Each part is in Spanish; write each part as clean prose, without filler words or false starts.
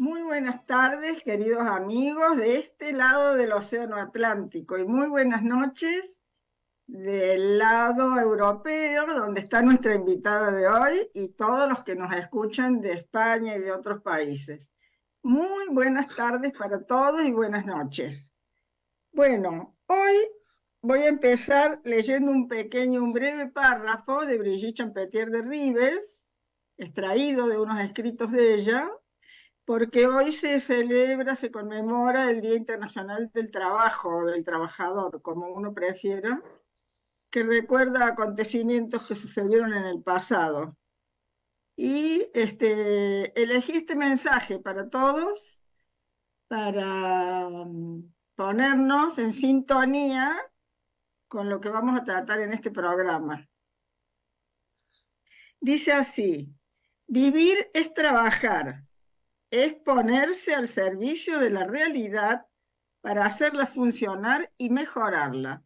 Muy buenas tardes, queridos amigos de este lado del Océano Atlántico, y muy buenas noches del lado europeo, donde está nuestra invitada de hoy y todos los que nos escuchan de España y de otros países. Muy buenas tardes para todos y buenas noches. Bueno, hoy voy a empezar leyendo un breve párrafo de Brigitte Champetier de Ribes, extraído de unos escritos de ella, porque hoy se conmemora el Día Internacional del Trabajo, del trabajador, como uno prefiera, que recuerda acontecimientos que sucedieron en el pasado. Y elegí este mensaje para todos, para ponernos en sintonía con lo que vamos a tratar en este programa. Dice así: vivir es trabajar, es ponerse al servicio de la realidad para hacerla funcionar y mejorarla.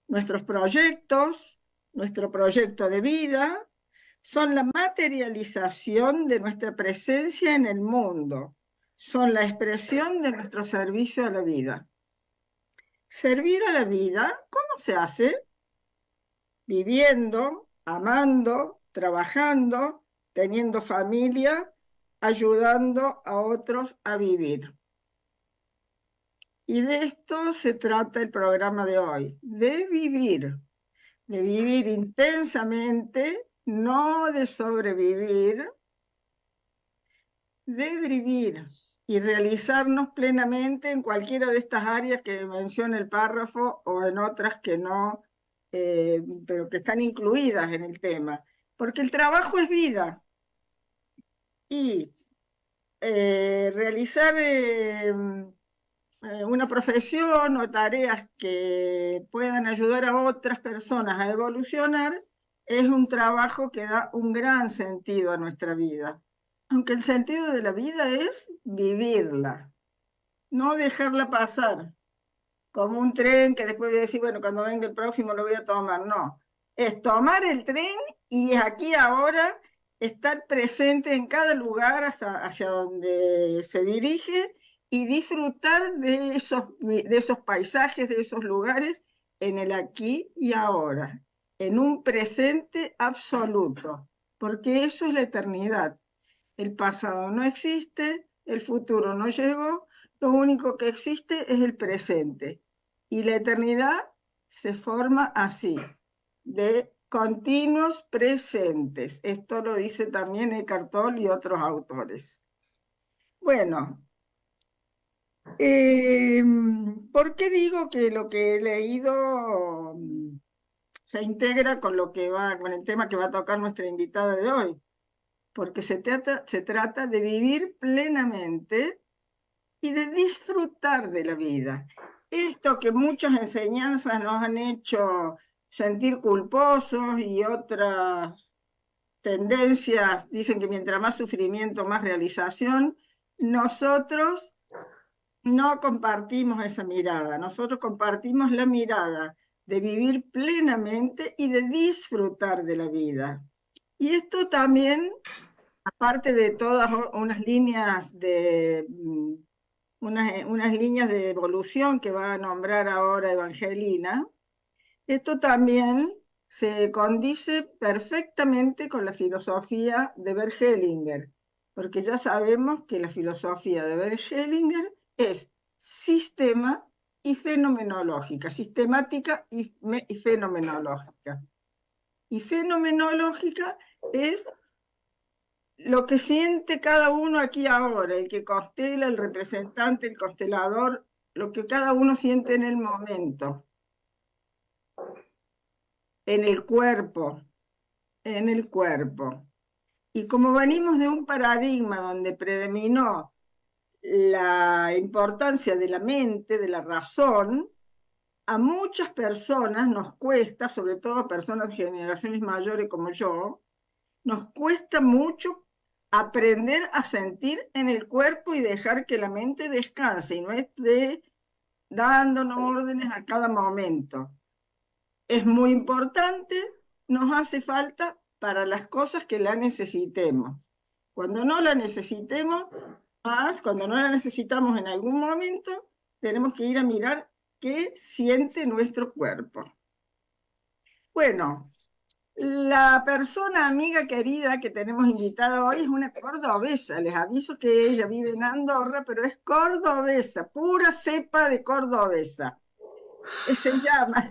Nuestros proyectos, nuestro proyecto de vida, son la materialización de nuestra presencia en el mundo, son la expresión de nuestro servicio a la vida. Servir a la vida, ¿cómo se hace? Viviendo, amando, trabajando, teniendo familia, ayudando a otros a vivir. Y de esto se trata el programa de hoy, de vivir intensamente, no de sobrevivir, de vivir y realizarnos plenamente en cualquiera de estas áreas que menciona el párrafo o en otras que no, pero que están incluidas en el tema. Porque el trabajo es vida y realizar una profesión o tareas que puedan ayudar a otras personas a evolucionar es un trabajo que da un gran sentido a nuestra vida. Aunque el sentido de la vida es vivirla, no dejarla pasar como un tren que después voy a decir, bueno, cuando venga el próximo lo voy a tomar. No, es tomar el tren y aquí ahora estar presente en cada lugar hacia donde se dirige y disfrutar de esos paisajes, de esos lugares en el aquí y ahora, en un presente absoluto, porque eso es la eternidad. El pasado no existe, el futuro no llegó, lo único que existe es el presente. Y la eternidad se forma así, de continuos presentes. Esto lo dice también Eckhart Tolle y otros autores. Bueno, ¿por qué digo que lo que he leído se integra con con el tema que va a tocar nuestra invitada de hoy? Porque se trata de vivir plenamente y de disfrutar de la vida. Esto que muchas enseñanzas nos han hecho sentir culposos y otras tendencias dicen que mientras más sufrimiento, más realización, nosotros no compartimos esa mirada, nosotros compartimos la mirada de vivir plenamente y de disfrutar de la vida. Y esto también, aparte de todas unas líneas unas líneas de evolución que va a nombrar ahora Evangelina, esto también se condice perfectamente con la filosofía de Bert Hellinger, porque ya sabemos que la filosofía de Bert Hellinger es sistema y fenomenológica, sistemática y fenomenológica. Y fenomenológica es lo que siente cada uno aquí ahora, el que constela, el representante, el constelador, lo que cada uno siente en el momento, en el cuerpo, en el cuerpo. Y como venimos de un paradigma donde predominó la importancia de la mente, de la razón, a muchas personas nos cuesta, sobre todo a personas de generaciones mayores como yo, nos cuesta mucho aprender a sentir en el cuerpo y dejar que la mente descanse y no esté dándonos órdenes a cada momento. Es muy importante, nos hace falta para las cosas que la necesitemos. Cuando no la necesitemos, más, cuando no la necesitamos en algún momento, tenemos que ir a mirar qué siente nuestro cuerpo. Bueno, la persona amiga querida que tenemos invitada hoy es una cordobesa. Les aviso que ella vive en Andorra, pero es cordobesa, pura cepa de cordobesa. Se llama,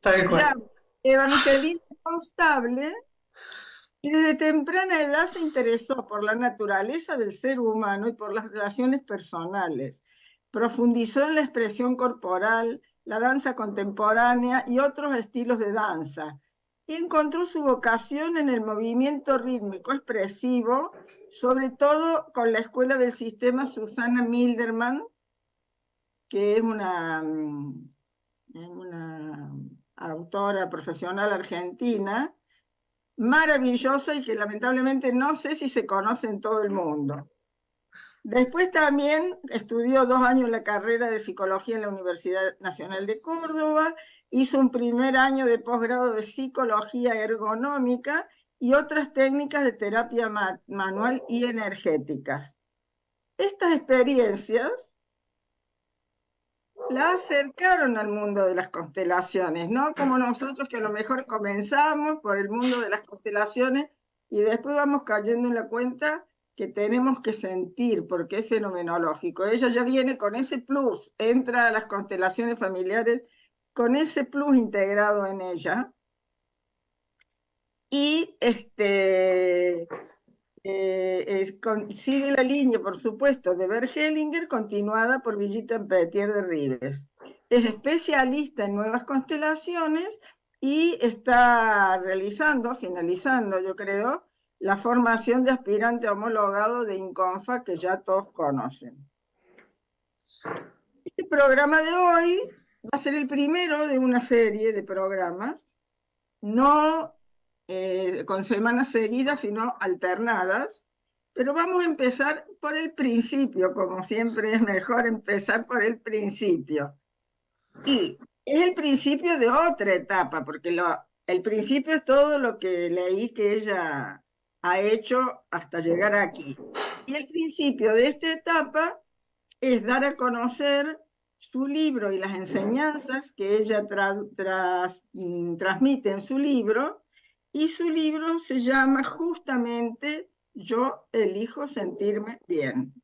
Tal se cual. llama Evangelina Constable y desde temprana edad se interesó por la naturaleza del ser humano y por las relaciones personales. Profundizó en la expresión corporal, la danza contemporánea y otros estilos de danza. Y encontró su vocación en el movimiento rítmico expresivo, sobre todo con la escuela del sistema Susana Milderman, que es una autora profesional argentina, maravillosa y que lamentablemente no sé si se conoce en todo el mundo. Después también estudió 2 años la carrera de psicología en la Universidad Nacional de Córdoba, hizo un primer año de posgrado de psicología ergonómica y otras técnicas de terapia manual y energéticas. Estas experiencias la acercaron al mundo de las constelaciones, ¿no? Como nosotros que a lo mejor comenzamos por el mundo de las constelaciones y después vamos cayendo en la cuenta que tenemos que sentir porque es fenomenológico. Ella ya viene con ese plus, entra a las constelaciones familiares con ese plus integrado en ella. Y sigue la línea, por supuesto, de Bert Hellinger, continuada por Brigitte Pelletier de Rives. Es especialista en nuevas constelaciones y está finalizando, yo creo, la formación de aspirante homologado de INCONFA, que ya todos conocen. Este programa de hoy va a ser el primero de una serie de programas, no con semanas seguidas, sino alternadas. Pero vamos a empezar por el principio, como siempre es mejor empezar por el principio. Y es el principio de otra etapa, porque el principio es todo lo que leí que ella ha hecho hasta llegar aquí. Y el principio de esta etapa es dar a conocer su libro y las enseñanzas que ella transmite en su libro, y su libro se llama justamente Yo elijo sentirme bien.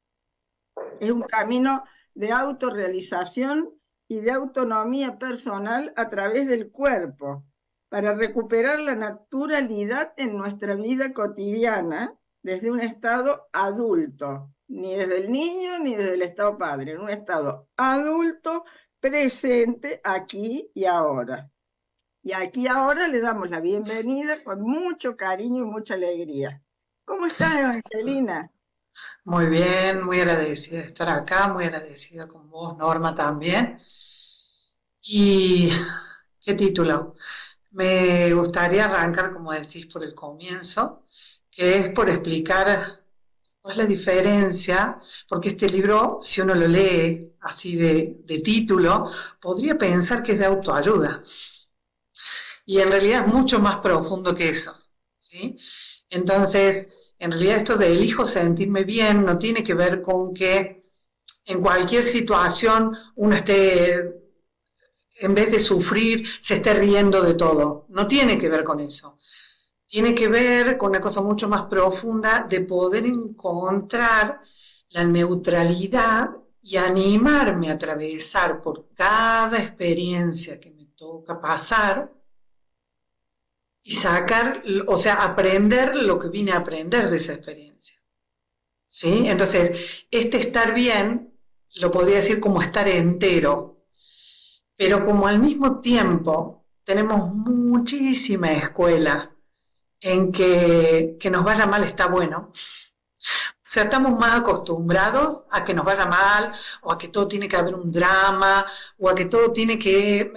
Es un camino de autorrealización y de autonomía personal a través del cuerpo, para recuperar la naturalidad en nuestra vida cotidiana desde un estado adulto, ni desde el niño ni desde el estado padre, en un estado adulto presente aquí y ahora. Y aquí ahora le damos la bienvenida con mucho cariño y mucha alegría. ¿Cómo estás, Evangelina? Muy bien, muy agradecida de estar acá, muy agradecida con vos, Norma, también. ¿Y qué título? Me gustaría arrancar, como decís, por el comienzo, que es por explicar cuál es la diferencia, porque este libro, si uno lo lee así de título, podría pensar que es de autoayuda. Y en realidad es mucho más profundo que eso, ¿sí? Entonces, en realidad esto de elijo sentirme bien no tiene que ver con que en cualquier situación uno esté, en vez de sufrir, se esté riendo de todo. No tiene que ver con eso. Tiene que ver con una cosa mucho más profunda de poder encontrar la neutralidad y animarme a atravesar por cada experiencia que me toca pasar y sacar, o sea, aprender lo que vine a aprender de esa experiencia. ¿Sí? Entonces, este estar bien, lo podría decir como estar entero, pero como al mismo tiempo tenemos muchísima escuela en que nos vaya mal está bueno. O sea, estamos más acostumbrados a que nos vaya mal, o a que todo tiene que haber un drama, o a que todo tiene que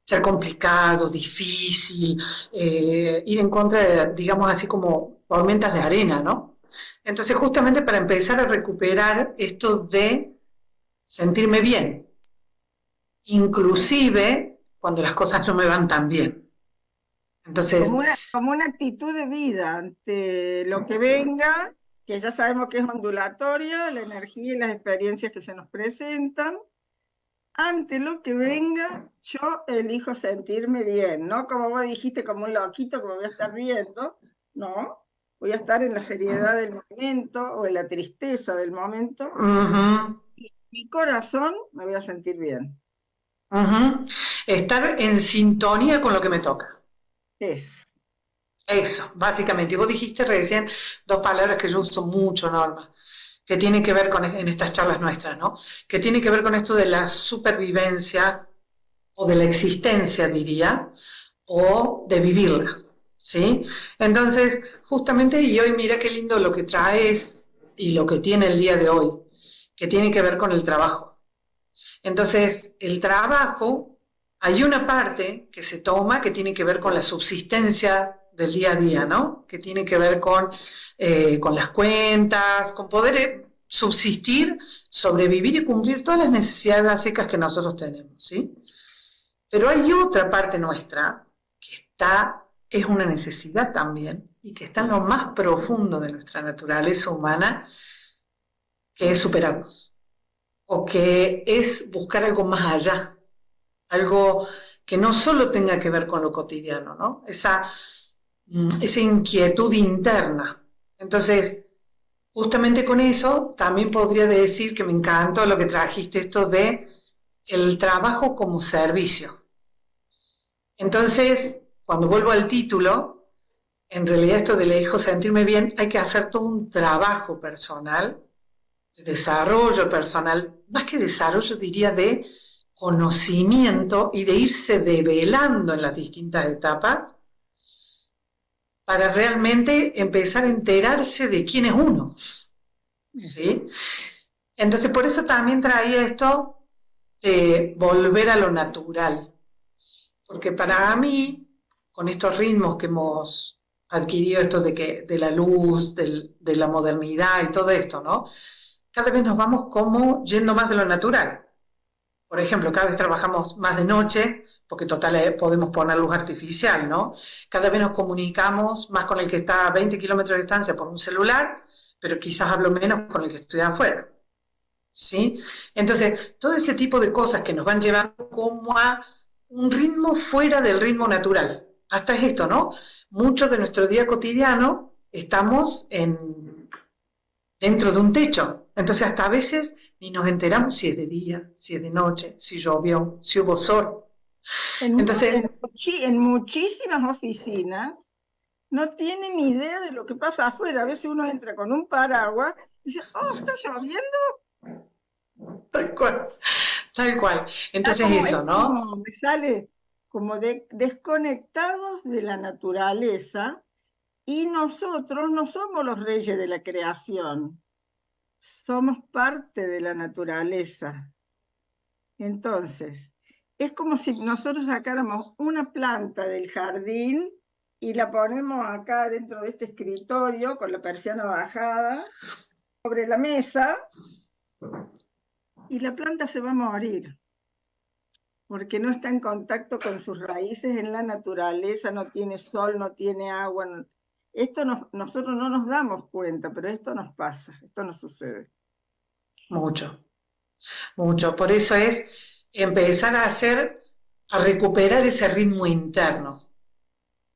ser complicado, difícil, ir en contra de, digamos así como tormentas de arena, ¿no? Entonces, justamente para empezar a recuperar esto de sentirme bien, inclusive cuando las cosas no me van tan bien. Entonces, Como una actitud de vida ante lo que venga, que ya sabemos que es ondulatoria, la energía y las experiencias que se nos presentan. Ante lo que venga, yo elijo sentirme bien, no como vos dijiste, como un loquito, como voy a estar riendo, no, voy a estar en la seriedad del momento o en la tristeza del momento. Ujú, Mi corazón me voy a sentir bien. ujú. Estar en sintonía con lo que me toca. Es. Eso, básicamente. Y vos dijiste recién dos palabras que yo uso mucho, Norma, que tienen que ver con, en estas charlas nuestras, ¿no? Que tiene que ver con esto de la supervivencia o de la existencia, diría, o de vivirla, ¿sí? Entonces, justamente, y hoy mira qué lindo lo que traes y lo que tiene el día de hoy, que tiene que ver con el trabajo. Entonces, el trabajo, hay una parte que se toma que tiene que ver con la subsistencia del día a día, ¿no? Que tiene que ver con las cuentas, con poder subsistir, sobrevivir y cumplir todas las necesidades básicas que nosotros tenemos, ¿sí? Pero hay otra parte nuestra que está, es una necesidad también, y que está en lo más profundo de nuestra naturaleza humana, que es superarnos, o que es buscar algo más allá, algo que no solo tenga que ver con lo cotidiano, ¿no? Esa inquietud interna. Entonces, justamente con eso, también podría decir que me encantó lo que trajiste, esto de el trabajo como servicio. Entonces, cuando vuelvo al título, en realidad esto de le dejo sentirme bien, hay que hacer todo un trabajo personal, de desarrollo personal, más que desarrollo diría de conocimiento y de irse develando en las distintas etapas para realmente empezar a enterarse de quién es uno, ¿sí? Entonces, por eso también traía esto de volver a lo natural, porque para mí, con estos ritmos que hemos adquirido, estos de la luz, de la modernidad y todo esto, ¿no? Cada vez nos vamos como yendo más de lo natural. Por ejemplo, cada vez trabajamos más de noche, porque total podemos poner luz artificial, ¿no? Cada vez nos comunicamos más con el que está a 20 kilómetros de distancia por un celular, pero quizás hablo menos con el que estoy afuera, ¿sí? Entonces, todo ese tipo de cosas que nos van llevando como a un ritmo fuera del ritmo natural. Hasta es esto, ¿no? Mucho de nuestro día cotidiano estamos dentro de un techo. Entonces hasta a veces ni nos enteramos si es de día, si es de noche, si llovió, si hubo sol. Entonces, En muchísimas oficinas no tienen ni idea de lo que pasa afuera. A veces uno entra con un paraguas y dice, oh, está lloviendo. tal cual, tal cual. Entonces Es eso, ¿no? como, me sale como desconectados de la naturaleza y nosotros no somos los reyes de la creación, somos parte de la naturaleza. Entonces, es como si nosotros sacáramos una planta del jardín y la ponemos acá dentro de este escritorio con la persiana bajada sobre la mesa y la planta se va a morir porque no está en contacto con sus raíces en la naturaleza, no tiene sol, no tiene agua. Esto nosotros no nos damos cuenta, pero esto nos pasa, esto nos sucede. Mucho, mucho. Por eso es empezar a recuperar ese ritmo interno,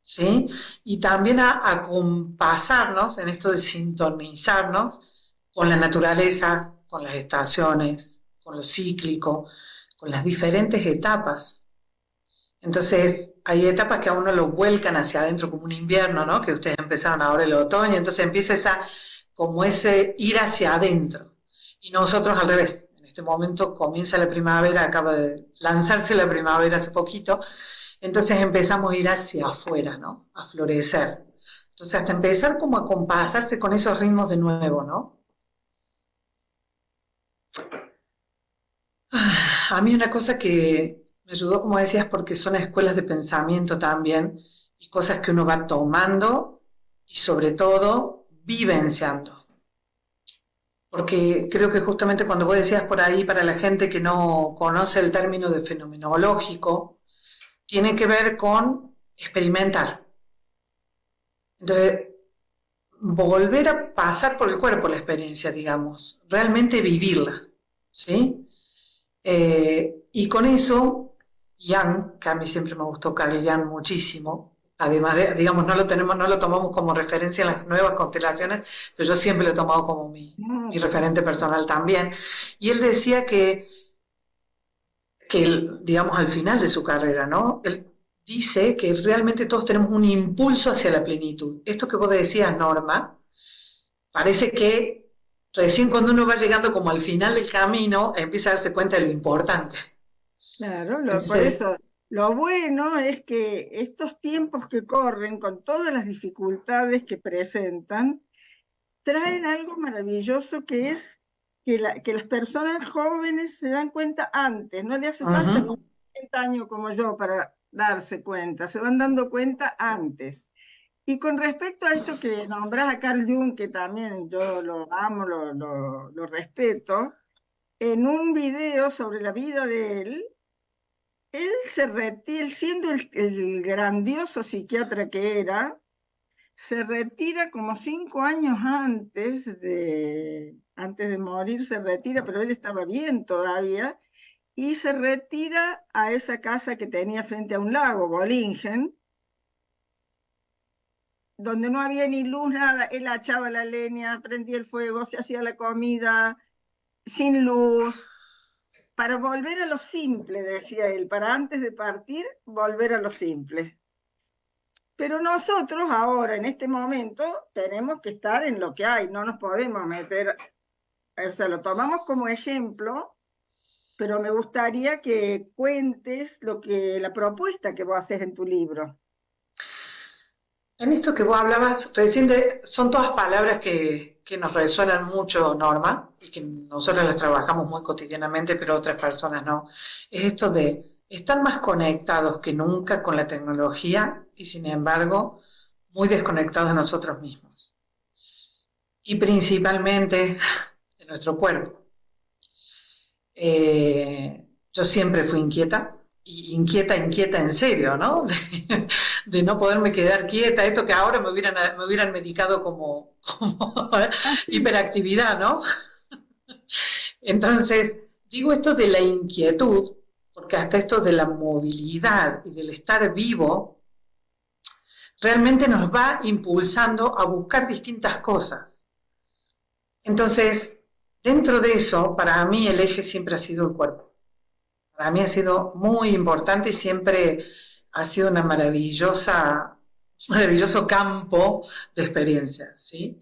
¿sí? Y también a compasarnos en esto de sintonizarnos con la naturaleza, con las estaciones, con lo cíclico, con las diferentes etapas. Entonces, hay etapas que a uno lo vuelcan hacia adentro como un invierno, ¿no? Que ustedes empezaron ahora el otoño, entonces empieza como ese ir hacia adentro. Y nosotros al revés, en este momento comienza la primavera, acaba de lanzarse la primavera hace poquito, entonces empezamos a ir hacia afuera, ¿no? A florecer. Entonces, hasta empezar como a compasarse con esos ritmos de nuevo, ¿no? A mí una cosa que me ayudó, como decías, porque son escuelas de pensamiento también, y cosas que uno va tomando y sobre todo vivenciando. Porque creo que justamente cuando vos decías por ahí, para la gente que no conoce el término de fenomenológico, tiene que ver con experimentar. Entonces, volver a pasar por el cuerpo la experiencia, digamos, realmente vivirla, ¿sí? Y con eso, Jung, que a mí siempre me gustó Carl Jung muchísimo, además de, digamos, no lo tomamos como referencia en las nuevas constelaciones, pero yo siempre lo he tomado como mi referente personal también, y él decía que él, digamos, al final de su carrera, ¿no? Él dice que realmente todos tenemos un impulso hacia la plenitud. Esto que vos decías, Norma, parece que recién cuando uno va llegando como al final del camino, empieza a darse cuenta de lo importante. Claro, por Entonces, eso, lo bueno es que estos tiempos que corren, con todas las dificultades que presentan, traen algo maravilloso que es que las personas jóvenes se dan cuenta antes, no le hace falta uh-huh, vivir 30 años como yo para darse cuenta, se van dando cuenta antes. Y con respecto a esto que nombrás a Carl Jung, que también yo lo amo, lo respeto, en un video sobre la vida de él se retira, él siendo el grandioso psiquiatra que era, se retira como 5 años antes de morir, se retira, pero él estaba bien todavía, y se retira a esa casa que tenía frente a un lago, Bolingen, donde no había ni luz, nada, él echaba la leña, prendía el fuego, se hacía la comida, sin luz, para volver a lo simple, decía él, para antes de partir, volver a lo simple. Pero nosotros ahora, en este momento, tenemos que estar en lo que hay, no nos podemos meter, o sea, lo tomamos como ejemplo, pero me gustaría que cuentes la propuesta que vos haces en tu libro. en esto que vos hablabas recién, son todas palabras que nos resuenan mucho, Norma, y que nosotros las trabajamos muy cotidianamente, pero otras personas no. Es esto de estar más conectados que nunca con la tecnología y, sin embargo, muy desconectados de nosotros mismos. Y principalmente de nuestro cuerpo. Yo siempre fui inquieta, y inquieta en serio, ¿no? De no poderme quedar quieta, esto que ahora me hubieran medicado como Ah, sí. hiperactividad, ¿no? Entonces, digo esto de la inquietud, porque hasta esto de la movilidad y del estar vivo, realmente nos va impulsando a buscar distintas cosas. Entonces, dentro de eso, para mí el eje siempre ha sido el cuerpo. Para mí ha sido muy importante y siempre ha sido maravilloso campo de experiencias, ¿sí?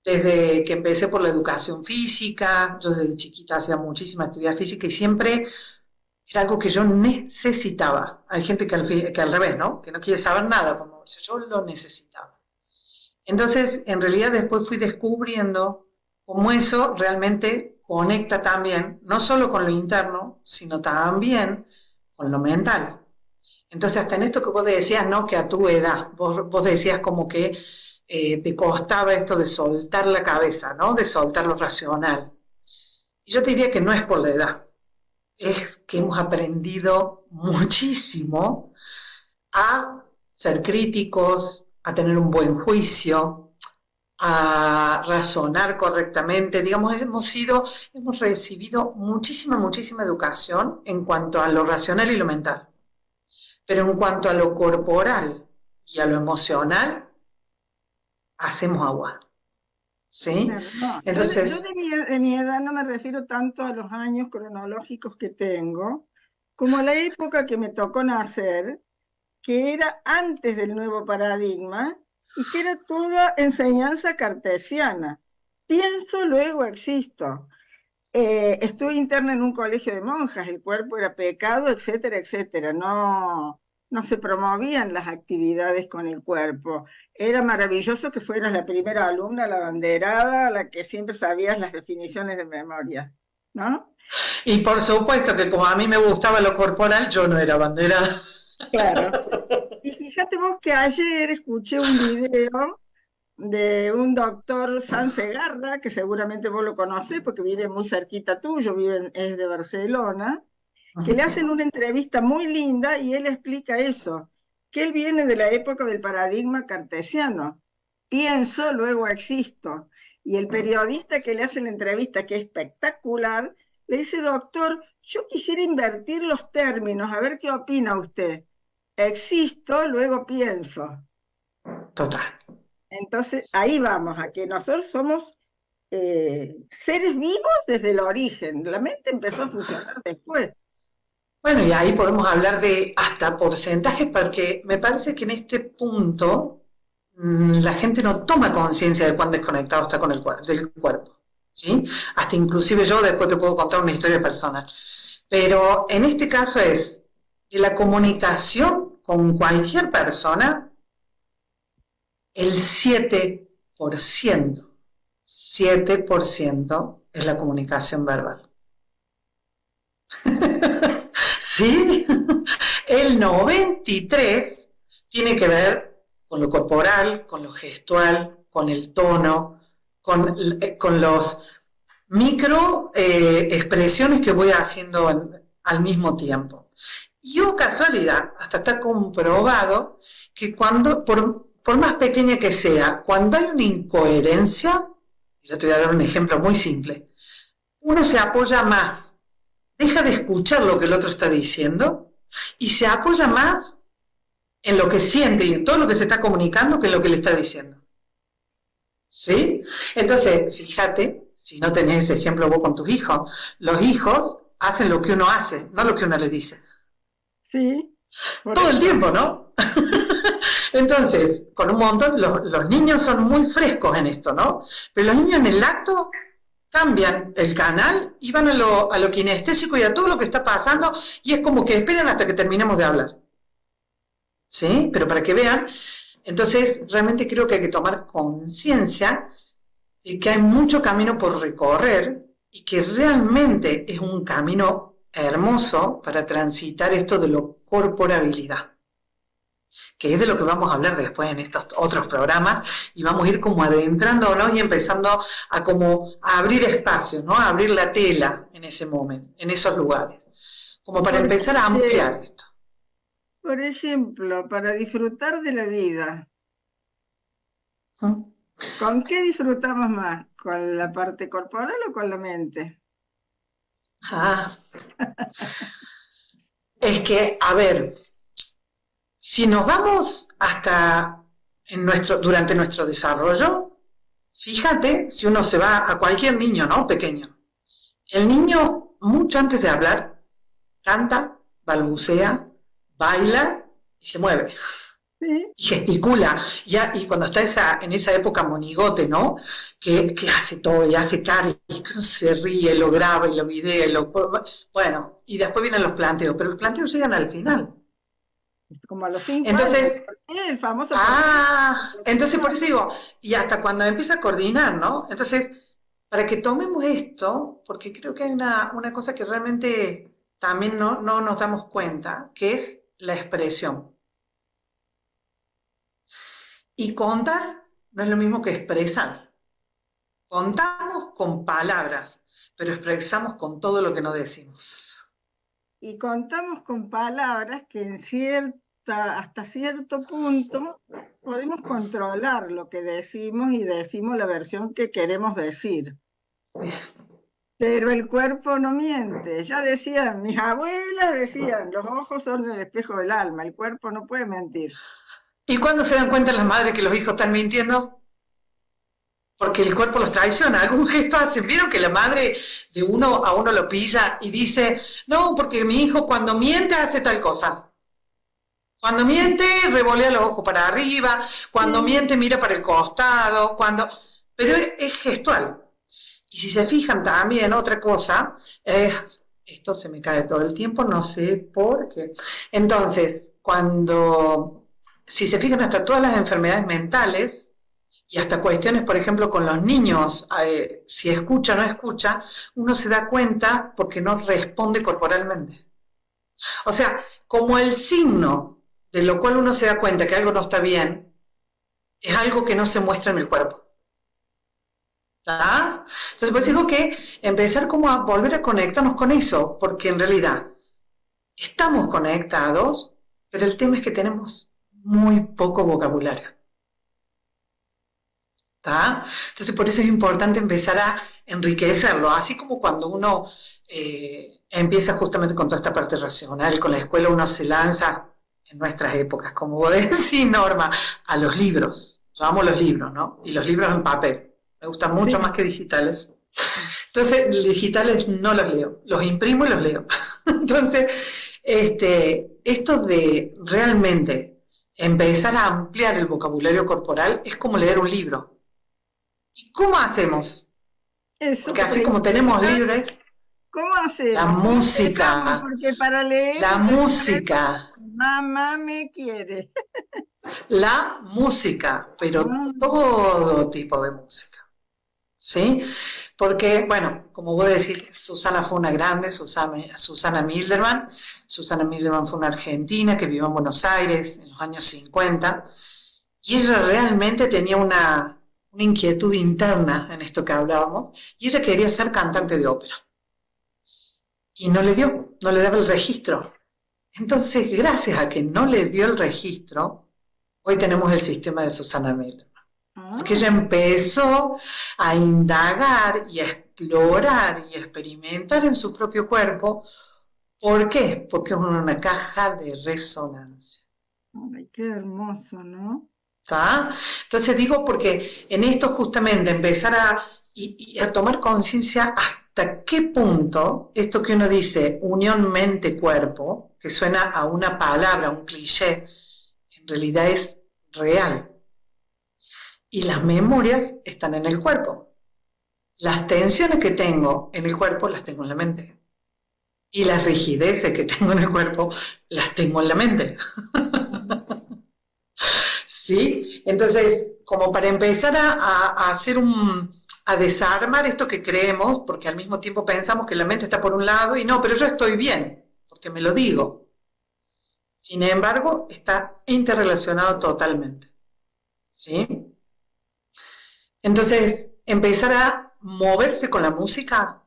Desde que empecé por la educación física, yo desde chiquita hacía muchísima actividad física y siempre era algo que yo necesitaba. Hay gente que al revés, ¿no? Que no quiere saber nada, como yo lo necesitaba. Entonces, en realidad después fui descubriendo cómo eso realmente conecta también, no solo con lo interno, sino también con lo mental. Entonces, hasta en esto que vos decías, ¿no? Que a tu edad, vos decías como que te costaba esto de soltar la cabeza, ¿no? De soltar lo racional. Y yo te diría que no es por la edad, es que hemos aprendido muchísimo a ser críticos, a tener un buen juicio, a razonar correctamente. Digamos, hemos recibido muchísima educación en cuanto a lo racional y lo mental. Pero en cuanto a lo corporal y a lo emocional, hacemos agua. ¿Sí? Claro, no, yo Entonces, de mi edad no me refiero tanto a los años cronológicos que tengo, como a la época que me tocó nacer, que era antes del nuevo paradigma y que era toda enseñanza cartesiana. Pienso, luego existo. Estuve interna en un colegio de monjas, el cuerpo era pecado, etcétera, etcétera. No, no se promovían las actividades con el cuerpo. Era maravilloso que fueras la primera alumna, la abanderada, la que siempre sabías las definiciones de memoria, ¿no? y por supuesto que como a mí me gustaba lo corporal, yo no era bandera. Claro. Y fíjate vos que ayer escuché un video de un doctor Sansegarra, que seguramente vos lo conocés porque vive muy cerquita tuyo, es de Barcelona, que le hacen una entrevista muy linda y él explica eso, que él viene de la época del paradigma cartesiano, pienso, luego existo. Y el periodista que le hace la entrevista, que es espectacular, le dice, doctor, yo quisiera invertir los términos, a ver qué opina usted. Existo, luego pienso. Total. Entonces, ahí vamos, a que nosotros somos seres vivos desde el origen. La mente empezó a funcionar después. Bueno, y ahí podemos hablar de hasta porcentajes, porque me parece que en este punto la gente no toma conciencia de cuán desconectado está con del cuerpo, ¿sí? Hasta inclusive yo después te puedo contar una historia personal. Pero en este caso es que la comunicación con cualquier persona, el 7% es la comunicación verbal. ¿Sí? El 93% tiene que ver con lo corporal, con lo gestual, con el tono, con los micro expresiones que voy haciendo al mismo tiempo. Y casualidad, hasta está comprobado que por más pequeña que sea, cuando hay una incoherencia, yo te voy a dar un ejemplo muy simple, uno se apoya más, deja de escuchar lo que el otro está diciendo y se apoya más en lo que siente y en todo lo que se está comunicando que en lo que le está diciendo. ¿Sí? Entonces, fíjate, si no tenés ese ejemplo vos con tus hijos, los hijos hacen lo que uno hace, no lo que uno le dice. Sí. Todo el tiempo, ¿no? Entonces, con un montón, los niños son muy frescos en esto, ¿no? Pero los niños en el acto cambian el canal y van a lo kinestésico y a todo lo que está pasando y es como que esperan hasta que terminemos de hablar. ¿Sí? Pero para que vean, entonces realmente creo que hay que tomar conciencia de que hay mucho camino por recorrer y que realmente es un camino hermoso para transitar esto de la corporabilidad, que es de lo que vamos a hablar después en estos otros programas, y vamos a ir como adentrándonos y empezando a abrir espacios, ¿no? A abrir la tela en ese momento, en esos lugares, como para empezar a ampliar esto. Por ejemplo, para disfrutar de la vida, ¿con qué disfrutamos más? ¿Con la parte corporal o con la mente? Es que, a ver, si nos vamos hasta durante nuestro desarrollo, fíjate, si uno se va a cualquier niño, ¿no? Pequeño. El niño, mucho antes de hablar, canta, balbucea, baila y se mueve. ¿Sí? Y gesticula, y cuando está en esa época monigote, ¿no? Que hace todo, y hace cara, y se ríe, lo graba y lo videa, bueno, y después vienen los planteos, pero los planteos llegan al final. Como a los 5 entonces, años, el famoso... entonces por eso digo, y hasta cuando empieza a coordinar, ¿no? Entonces, para que tomemos esto, porque creo que hay una cosa que realmente también no nos damos cuenta, que es la expresión. Y contar no es lo mismo que expresar. Contamos con palabras, pero expresamos con todo lo que no decimos. Y contamos con palabras que hasta cierto punto podemos controlar lo que decimos y decimos la versión que queremos decir. Pero el cuerpo no miente. Ya decían, mis abuelas decían, los ojos son el espejo del alma, el cuerpo no puede mentir. ¿Y cuándo se dan cuenta las madres que los hijos están mintiendo? Porque el cuerpo los traiciona, algún gesto hacen. ¿Vieron que la madre de uno a uno lo pilla y dice, no, porque mi hijo cuando miente hace tal cosa? Cuando miente revolea los ojos para arriba, cuando miente mira para el costado, pero es gestual. Y si se fijan también otra cosa, esto se me cae todo el tiempo, no sé por qué. Entonces, si se fijan hasta todas las enfermedades mentales, y hasta cuestiones, por ejemplo, con los niños, si escucha o no escucha, uno se da cuenta porque no responde corporalmente. O sea, como el signo de lo cual uno se da cuenta que algo no está bien, es algo que no se muestra en el cuerpo. ¿Está? Entonces, pues digo que empezar como a volver a conectarnos con eso, porque en realidad estamos conectados, pero el tema es que tenemos muy poco vocabulario. ¿Tá? Entonces por eso es importante empezar a enriquecerlo, así como cuando uno empieza justamente con toda esta parte racional, con la escuela uno se lanza en nuestras épocas, como vos decís, Norma, a los libros. Yo amo los libros, ¿no? Y los libros en papel. Me gustan mucho Sí. más que digitales. Entonces, digitales no los leo, los imprimo y los leo. Entonces, esto de realmente empezar a ampliar el vocabulario corporal es como leer un libro. ¿Y cómo hacemos? Eso Porque así como tenemos preguntar, libres, ¿cómo la hacemos? ¿Cómo empezamos? música, Porque para leer la hay que saber, música, mamá me quiere. la música, pero Ah, todo tipo de música, ¿sí? Porque, bueno, como vos decís, Susana fue una grande, Susana Milderman. Susana Milderman fue una argentina que vivió en Buenos Aires en los años 50, y ella realmente tenía una inquietud interna en esto que hablábamos, y ella quería ser cantante de ópera. Y no le dio, no le daba el registro. Entonces, gracias a que no le dio el registro, hoy tenemos el sistema de Susana Miller. Porque ella ah, empezó a indagar y a explorar y a experimentar en su propio cuerpo. ¿Por qué? Porque es una caja de resonancia. ay, qué hermoso, ¿no? ¿Está? Entonces digo porque en esto justamente empezar a tomar conciencia hasta qué punto esto que uno dice, unión mente-cuerpo, que suena a una palabra, un cliché, en realidad es real. Y las memorias están en el cuerpo. Las tensiones que tengo en el cuerpo las tengo en la mente. Y las rigideces que tengo en el cuerpo las tengo en la mente. ¿Sí? Entonces, como para empezar a hacer a desarmar esto que creemos, porque al mismo tiempo pensamos que la mente está por un lado y no, pero yo estoy bien, porque me lo digo. Sin embargo, está interrelacionado totalmente. ¿Sí? Entonces, empezar a moverse con la música,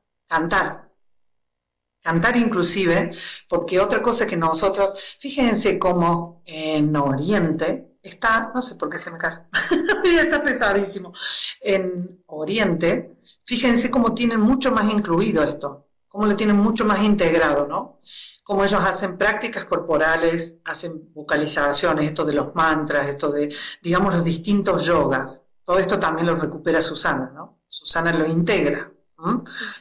cantar inclusive, porque otra cosa que nosotros, fíjense cómo en Oriente está, no sé por qué se me cae, está pesadísimo, en Oriente, fíjense cómo tienen mucho más incluido esto, cómo lo tienen mucho más integrado, ¿no? Cómo ellos hacen prácticas corporales, hacen vocalizaciones, esto de los mantras, esto de, digamos, los distintos yogas. Todo esto también lo recupera Susana, ¿no? Susana lo integra.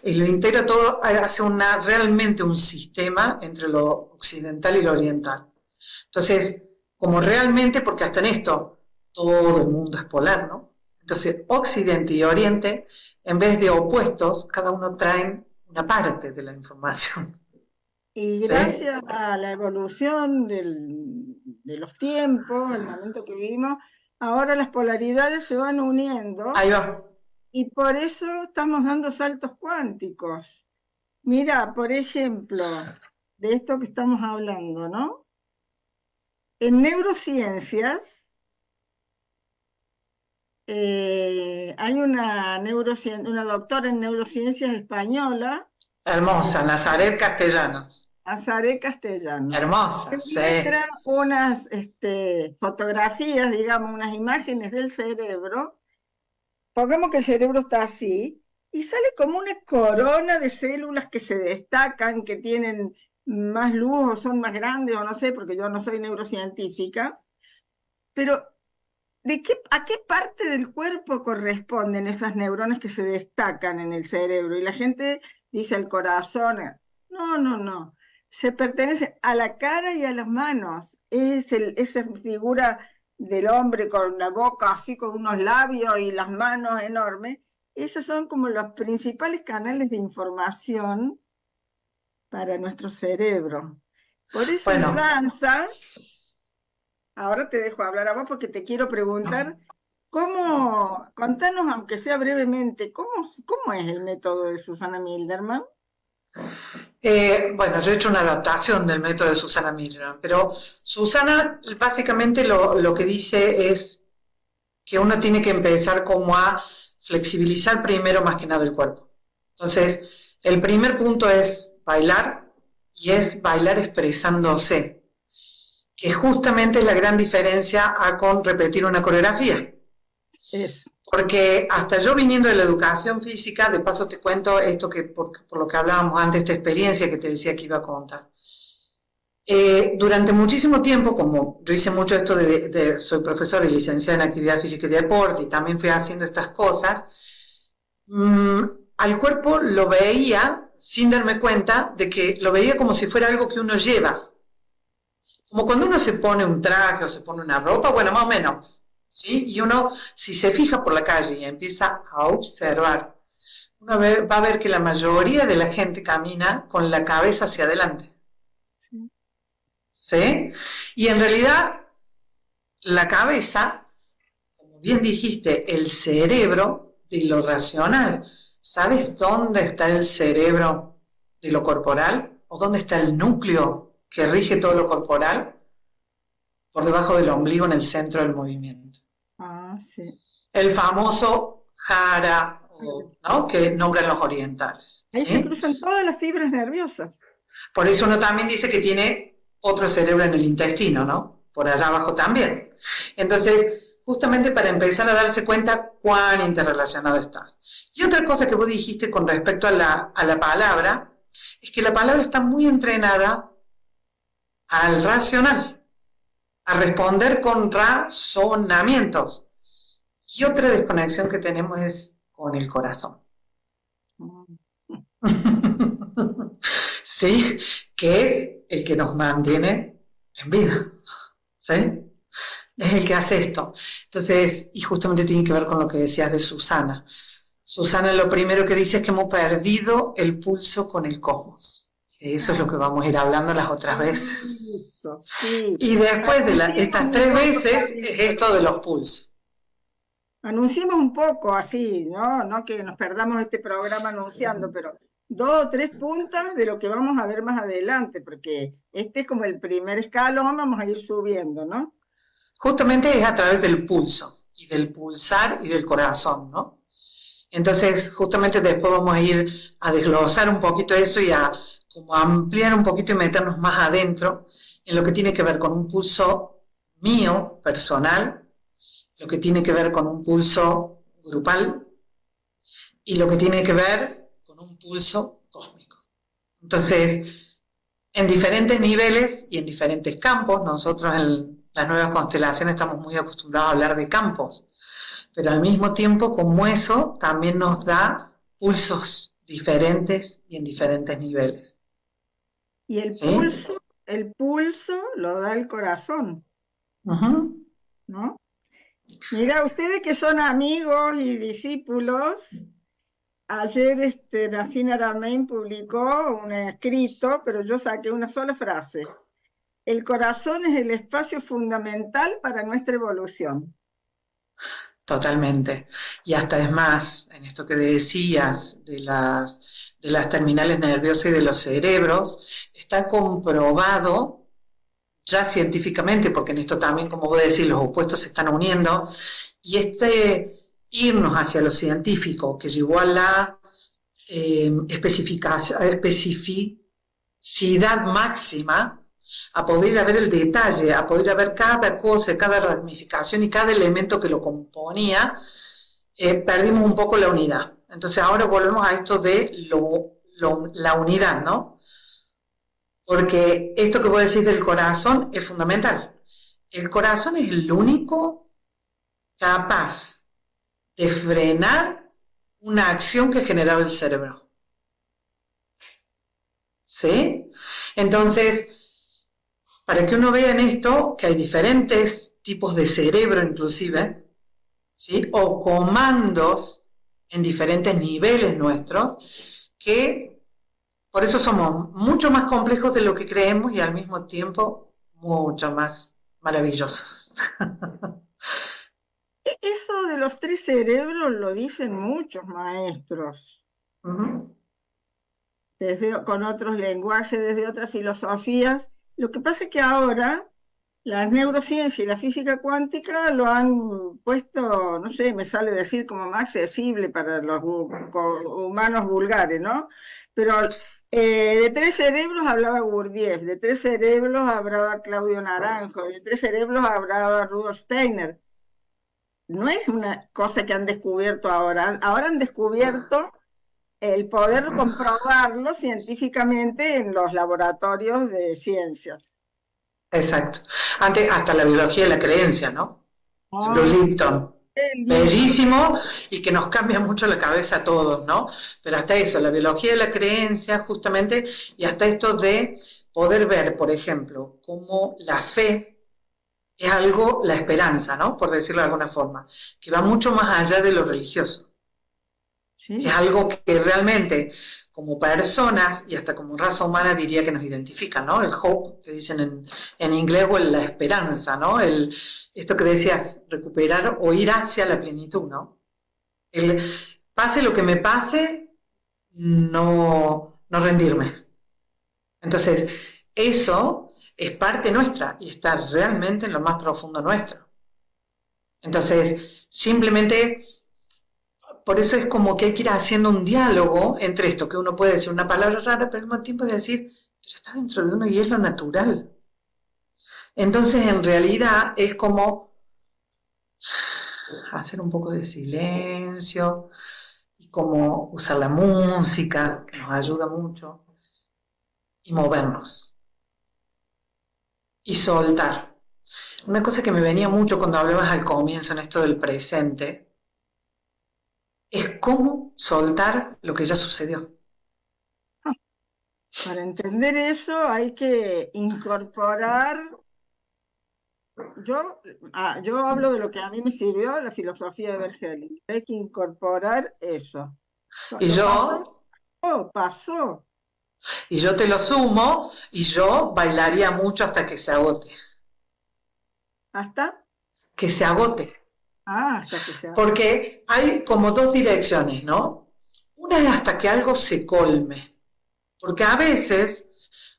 Y lo integra todo, hace realmente un sistema entre lo occidental y lo oriental. Entonces, como realmente, porque hasta en esto todo el mundo es polar, ¿no? Entonces, Occidente y Oriente, en vez de opuestos, cada uno traen una parte de la información. Y ¿Sí? gracias a la evolución de los tiempos, el momento que vivimos, ahora las polaridades se van uniendo Ahí va. y por eso estamos dando saltos cuánticos. Mira, por ejemplo, de esto que estamos hablando, ¿no? En neurociencias hay una doctora en neurociencias española, Hermosa, Nazaret Castellanos. Azaré Castellano, que Hermosa, sí. muestra unas fotografías, digamos, unas imágenes del cerebro. Pongamos que el cerebro está así y sale como una corona de células que se destacan, que tienen más luz o son más grandes o no sé, porque yo no soy neurocientífica, pero ¿a qué parte del cuerpo corresponden esas neuronas que se destacan en el cerebro? Y la gente dice el corazón. No, no, no. Se pertenece a la cara y a las manos. Esa figura del hombre con la boca así, con unos labios y las manos enormes. Esos son como los principales canales de información para nuestro cerebro. Por eso en Bueno, danza, ahora te dejo hablar a vos porque te quiero preguntar, contanos, aunque sea brevemente, cómo es el método de Susana Milderman? bueno, yo he hecho una adaptación del método de Susana Miller, pero Susana básicamente lo que dice es que uno tiene que empezar como a flexibilizar primero más que nada el cuerpo. Entonces, el primer punto es bailar y es bailar expresándose, que justamente es la gran diferencia a con repetir una coreografía. Es. Porque hasta yo viniendo de la educación física, de paso te cuento esto que por lo que hablábamos antes, esta experiencia que te decía que iba a contar. Durante muchísimo tiempo, como yo hice mucho esto soy profesor y licenciada en actividad física y deporte, y también fui haciendo estas cosas, al cuerpo lo veía sin darme cuenta de que lo veía como si fuera algo que uno lleva. Como cuando uno se pone un traje o se pone una ropa, bueno, más o menos, ¿sí? Y uno, si se fija por la calle y empieza a observar, uno va a ver que la mayoría de la gente camina con la cabeza hacia adelante. ¿Sí? Y en realidad, la cabeza, como bien dijiste, el cerebro de lo racional. ¿Sabes dónde está el cerebro de lo corporal? ¿O dónde está el núcleo que rige todo lo corporal? Por debajo del ombligo, en el centro del movimiento. Ah, sí. El famoso jara, ¿no? Que nombran los orientales. Ahí ¿sí? se cruzan todas las fibras nerviosas. Por eso uno también dice que tiene otro cerebro en el intestino, ¿no? Por allá abajo también. Entonces, justamente para empezar a darse cuenta cuán interrelacionado estás. Y otra cosa que vos dijiste con respecto a la palabra, es que la palabra está muy entrenada al racional, a responder con razonamientos. Y otra desconexión que tenemos es con el corazón. ¿Sí? Que es el que nos mantiene en vida. ¿Sí? Es el que hace esto. Entonces, y justamente tiene que ver con lo que decías de Susana. Susana lo primero que dice es que hemos perdido el pulso con el cosmos. De eso es lo que vamos a ir hablando las otras veces. Sí. Y después de estas 3 veces es esto de los pulsos. Anunciemos un poco así, ¿no? No que nos perdamos este programa anunciando, pero 2 o 3 puntas de lo que vamos a ver más adelante, porque este es como el primer escalón, vamos a ir subiendo, ¿no? Justamente es a través del pulso, y del pulsar y del corazón, ¿no? Entonces, justamente después vamos a ir a desglosar un poquito eso y a como ampliar un poquito y meternos más adentro en lo que tiene que ver con un pulso mío, personal, lo que tiene que ver con un pulso grupal y lo que tiene que ver con un pulso cósmico. Entonces, en diferentes niveles y en diferentes campos, nosotros en las nuevas constelaciones estamos muy acostumbrados a hablar de campos, pero al mismo tiempo, como eso, también nos da pulsos diferentes y en diferentes niveles. Y ¿sí? el pulso lo da el corazón, ¿no? Mira, ustedes que son amigos y discípulos, ayer Nassim Haramein publicó un escrito, pero yo saqué una sola frase. El corazón es el espacio fundamental para nuestra evolución. Totalmente. Y hasta es más, en esto que decías de las terminales nerviosas y de los cerebros, está comprobado ya científicamente, porque en esto también, como vos decís, los opuestos se están uniendo, y irnos hacia lo científico, que llevó a la especificidad máxima, a poder ver el detalle, a poder ver cada cosa, cada ramificación y cada elemento que lo componía, perdimos un poco la unidad. Entonces ahora volvemos a esto de la unidad, ¿no? Porque esto que vos decís del corazón es fundamental. El corazón es el único capaz de frenar una acción que ha generado el cerebro. ¿Sí? Entonces, para que uno vea en esto que hay diferentes tipos de cerebro inclusive, ¿sí? O comandos en diferentes niveles nuestros, que por eso somos mucho más complejos de lo que creemos y al mismo tiempo mucho más maravillosos. Eso de los 3 cerebros lo dicen muchos maestros, con otros lenguajes, desde otras filosofías. Lo que pasa es que ahora la neurociencia y la física cuántica lo han puesto, no sé, me sale decir como más accesible para los humanos vulgares, ¿no? Pero de 3 cerebros hablaba Gurdjieff, de 3 cerebros hablaba Claudio Naranjo, de 3 cerebros hablaba Rudolf Steiner. no es una cosa que han descubierto ahora. Ahora han descubierto el poder comprobarlo científicamente en los laboratorios de ciencias. Exacto. Antes, hasta la biología de la creencia, ¿no? Bruce Ay, Lipton. qué lindo. Bellísimo y que nos cambia mucho la cabeza a todos, ¿no? Pero hasta eso, la biología de la creencia, justamente, y hasta esto de poder ver, por ejemplo, cómo la fe es algo, la esperanza, ¿no? Por decirlo de alguna forma, que va mucho más allá de lo religioso. Es Sí, algo que realmente, como personas y hasta como raza humana, diría que nos identifica, ¿no? El hope, que dicen en inglés, o la esperanza, ¿no? Esto que decías, recuperar o ir hacia la plenitud, ¿no? El pase lo que me pase, no rendirme. Entonces, eso es parte nuestra y está realmente en lo más profundo nuestro. Entonces, simplemente, por eso es como que hay que ir haciendo un diálogo entre esto, que uno puede decir una palabra rara, pero al mismo tiempo es decir, pero está dentro de uno y es lo natural. Entonces, en realidad, es como hacer un poco de silencio, y como usar la música, que nos ayuda mucho, y movernos, y soltar. Una cosa que me venía mucho cuando hablabas al comienzo en esto del presente, es cómo soltar lo que ya sucedió. para entender eso hay que incorporar, yo hablo de lo que a mí me sirvió la filosofía de Bergelinger, hay que incorporar eso. Y Lo yo, pasó, pasó, y yo te lo sumo, y yo bailaría mucho hasta que se agote. hasta, Que se agote. hasta que sea. Porque hay como dos direcciones, ¿no? Una es hasta que algo se colme. Porque a veces